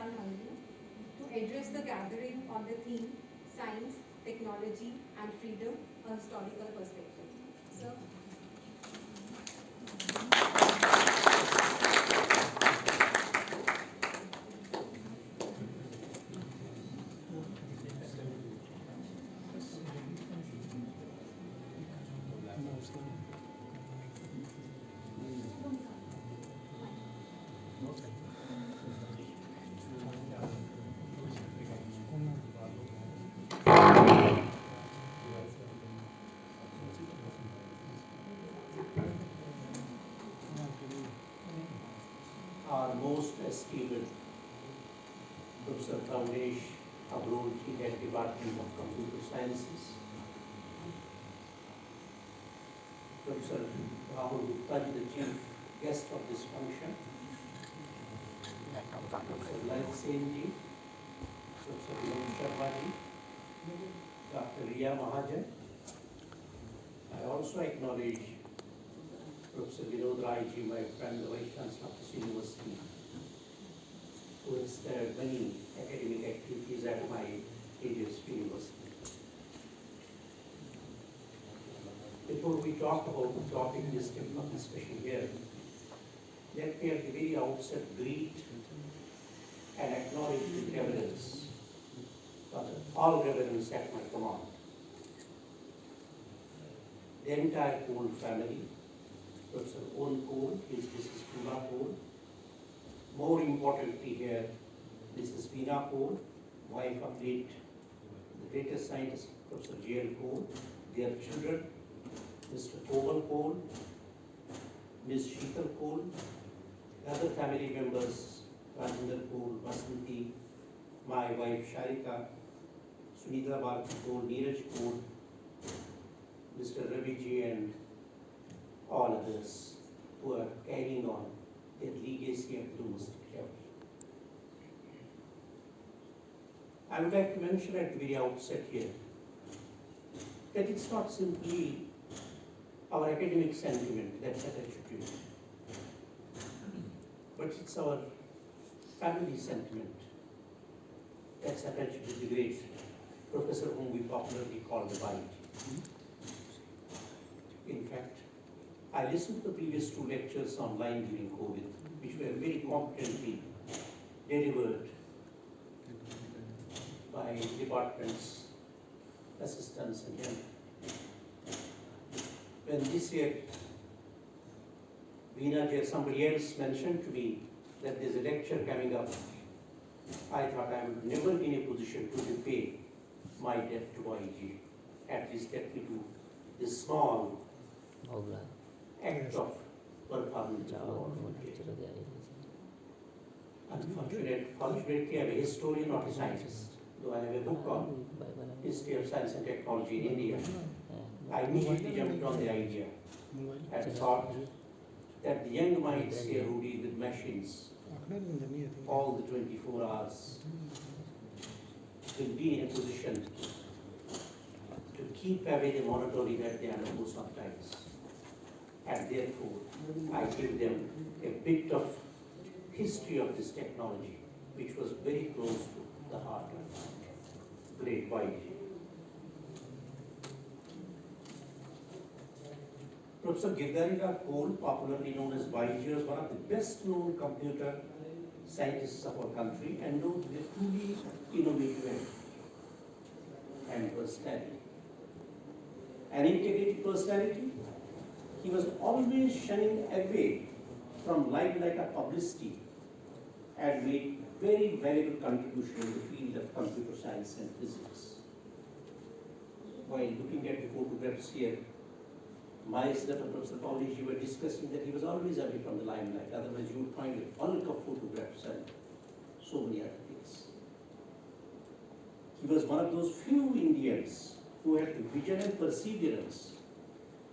Rattan, Hangloo, to address the gathering on the theme Science, Technology and Freedom, a Historical Perspective. Sir. Our most esteemed Professor Kamlesh Abroad, he head Department of Computer Sciences. Professor Rahul Gupta, the chief guest of this function. Professor Lal Sen ji, Professor Vinod Sharma ji, Dr. Riya Mahajan. I also acknowledge Professor Vinod Rai ji, my friend, the Vice Chancellor of this university, who has started many academic activities at my previous university. Before we talk about the topic of discussion here, let me at the very outset greet and acknowledge the reverence, all reverence at my command. The entire Kohl family, Professor Owen Kohl, his Mrs. Puna Kohl. More importantly here, Mrs. Veena Kohl, wife of the greatest scientist, Professor J.L. Kohl, their children, Mr. Koval Kohl, Ms. Sheetal Kohl, other family members, Rajinder Kohl, Vasanti, my wife Sharika, Sunita Bharati Kohl, Neeraj Kohl, Mr. Ravi ji, and all others who are carrying on their legacy at the domestic level. I would like to mention at the very outset here that it's not simply our academic sentiment that's attached to it, but it's our family sentiment that's attached to the great professor whom we popularly call the Bite. In fact, I listened to the previous two lectures online during COVID, which were very competently delivered by departments, assistants, and help. When this year, Veena, somebody else mentioned to me that there's a lecture coming up, I thought I would never be in a position to repay my debt to YG. At least let me do this small act of performance. Unfortunately, I'm a historian, not a scientist. Though I have a book on history of science and technology in India, I immediately jumped on the idea and thought that the young minds here who deal with machines all the 24 hours will be in a position to keep away the monotony that they undergo sometimes. And therefore, I give them a bit of history of this technology, which was very close to the heart of great White. Professor Girdharila Kohl, popularly known as YG, was one of the best known computer scientists of our country and known to be a truly innovative and personality. An integrated personality, he was always shunning away from limelight of publicity and made very valuable contribution in the field of computer science and physics. While looking at the photographs here, myself and Professor Paulich, you were discussing that he was always away from the limelight, otherwise you would find a bulk of photographs and so many other things. He was one of those few Indians who had the vision and perseverance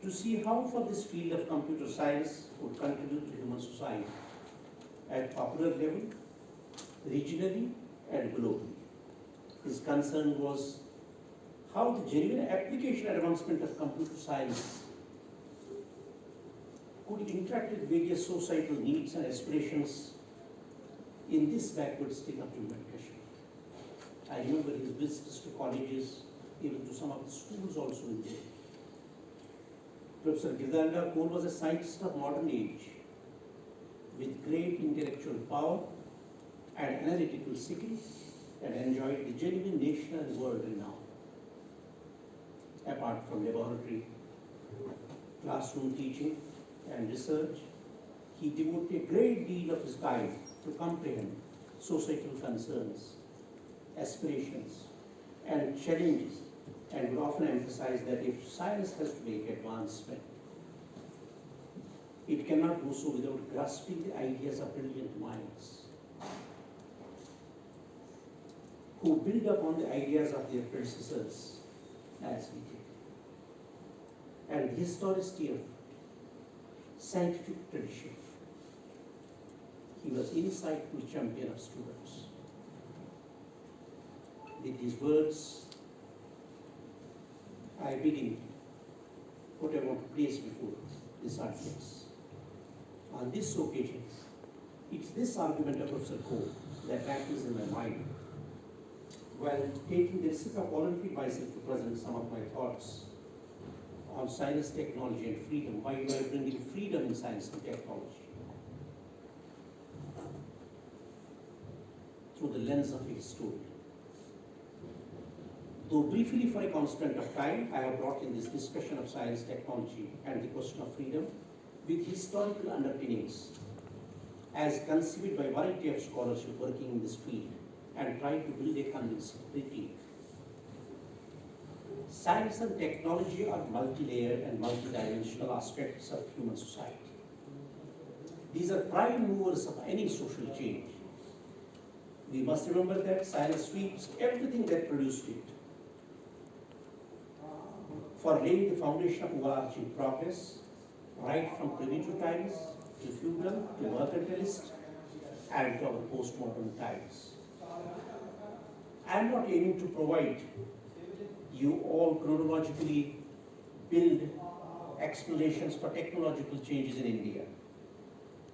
to see how far this field of computer science would contribute to human society at popular level, regionally and globally. His concern was how the genuine application and advancement of computer science could interact with various societal needs and aspirations in this backward state of Jammu and Kashmir. I remember his visits to colleges, even to some of the schools also in there. Professor Girdhar Kaul was a scientist of modern age with great intellectual power and analytical skill and enjoyed the genuine national and world renown. Apart from laboratory, classroom teaching and research, he devoted a great deal of his time to comprehend societal concerns, aspirations, and challenges, and would often emphasize that if science has to make advancement, it cannot do so without grasping the ideas of brilliant minds who build upon the ideas of their predecessors as we did. And the historicity of scientific tradition. He was insightful champion of students. With these words, I begin what I want to place before this audience. On this occasion, it's this argument of Professor Kaul that rankles in my mind. While taking the risk of volunteering myself to present some of my thoughts on science, technology, and freedom, why do I bring in freedom in science and technology? Through the lens of a historian. Though briefly for a constant of time, I have brought in this discussion of science, technology, and the question of freedom with historical underpinnings as conceived by a variety of scholarship working in this field and trying to build a convincing critique. Science and technology are multi-layered and multi-dimensional aspects of human society. These are prime movers of any social change. We must remember that science sweeps everything that produced it for laying the foundation of overarching progress, right from primitive times to feudal to mercantilist and to our postmodern times. I am not aiming to provide you all chronologically build explanations for technological changes in India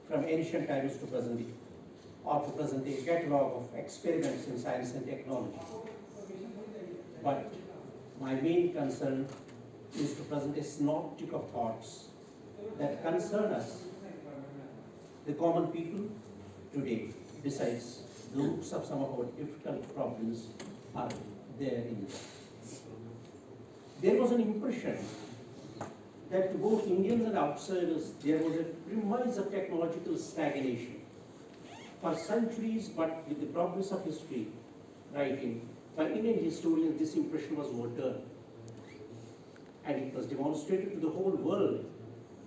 from ancient times to present day, or to present a catalog of experiments in science and technology. But my main concern is to present a synoptic of thoughts that concern us, the common people today, besides the roots of some of our difficult problems are there in India. There was an impression that to both Indians and outsiders, there was a premise of technological stagnation. For centuries, but with the progress of history writing, by Indian historians, this impression was overturned. And it was demonstrated to the whole world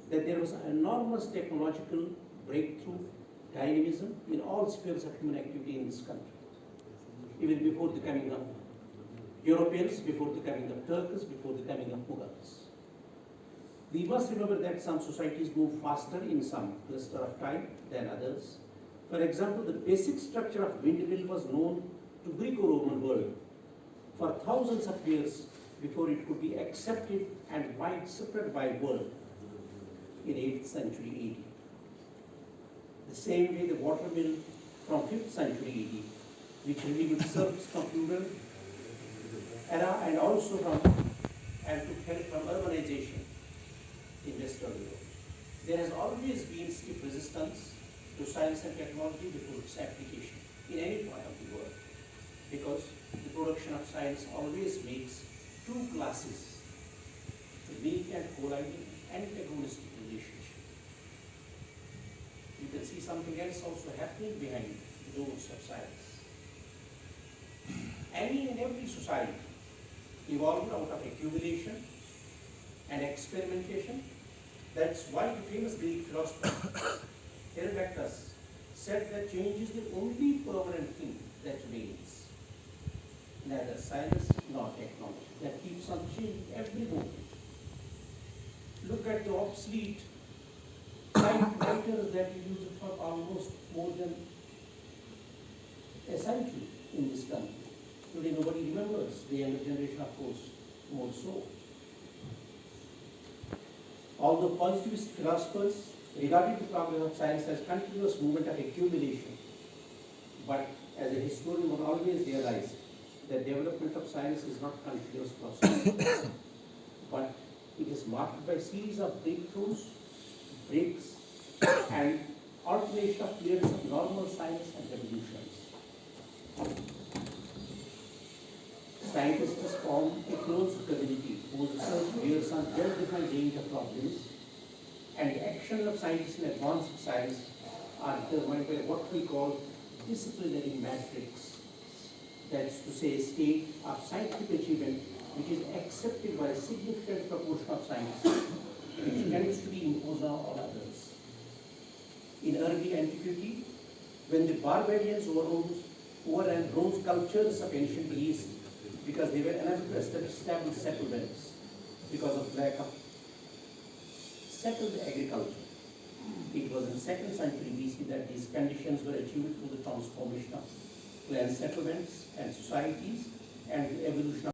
that there was an enormous technological breakthrough, dynamism in all spheres of human activity in this country. Even before the coming of Europeans, before the coming of Turks, before the coming of Mughals. We must remember that some societies move faster in some cluster of time than others. For example, the basic structure of windmill was known to Greco-Roman world for thousands of years before it could be accepted and widespread by world in 8th century AD. The same way the watermill from 5th century AD, which relieved service from feudal era and also from urbanization in Western Europe. There has always been stiff resistance to science and technology before its application in any part of the world, because the production of science always makes two classes, the weak and colliding antagonistic relationship. You can see something else also happening behind the doors of science. Any and every society evolved out of accumulation and experimentation. That's why the famous Greek philosopher Herodotus said that change is the only permanent thing that remains. Neither science nor technology. That keeps on changing every moment. Look at the obsolete typewriters that we used for almost more than a century in this country. Today nobody remembers, the younger generation of course more so. Although positivist philosophers regarded the progress of science as continuous movement of accumulation, But as a historian, one always realized that development of science is not continuous process, but it is marked by a series of breakthroughs, breaks, and alternation of periods of normal science and revolutions. Scientists form a close community whose research bears on well-defined range of problems, and the action of scientists in advanced science are determined by what we call disciplinary matrix. That's to say, a state of scientific achievement which is accepted by a significant proportion of scientists, which tends to be imposed on all others. In early antiquity, when the barbarians overran those cultures of ancient East because they were unable to establish settlements because of lack of settled agriculture. It was in 2nd century BC that these conditions were achieved through the transformation of clan settlements and societies and the evolution of